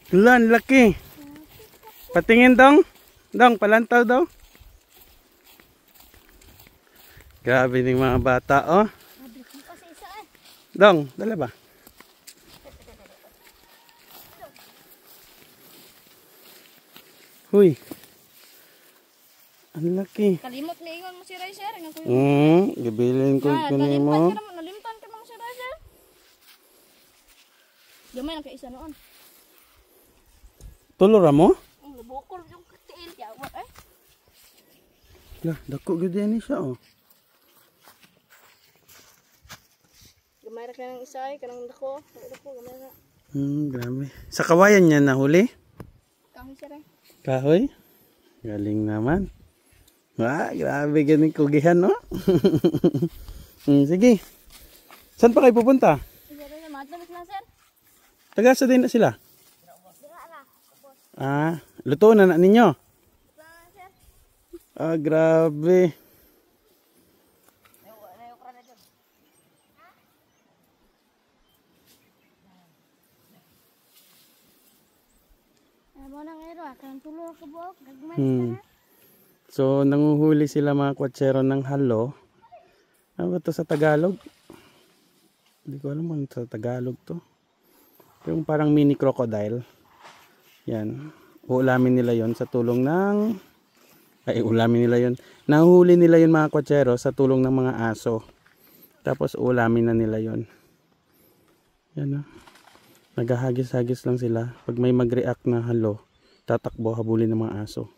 Lan, laki. Patingin dong. Dong, palantaw daw. Grabe ng mga bata, oh. Dong, dala ba? Huy. Ang laki. Kalimot ni ingon mo si Riser. Gabilin ko kunin mo. Nalimtan ka mo si Riser. Gamay lang kay isa noon. Tulora mo? Bukol yung tiil. Yawat eh. Lah, dako gud ni siya, oh. Gamay ra ka ng isa ay kanang dako. Dako gamay ra. Grabe. Sa kawayan niya nahuli? Kahoy siya rin. Kahoy? Galing naman. Wah, grabe ganing kugihan, no? Sige. Saan pa kayo pupunta? Taga sa din na sila? Luto na ninyo? Grabe. So, nanguhuli sila mga kwatsero ng halo. Ano ba ito sa Tagalog? Hindi ko alam kung sa Tagalog to. Yung parang mini crocodile. Yan. Uulamin nila yon sa tulong ng... ulamin nila yon. Nahuhuli nila yon mga kwatsero sa tulong ng mga aso. Tapos uulamin na nila yon. Yan, naghahagis-hagis lang sila. Pag may mag-react na halo, tatakbo habulin ng mga aso.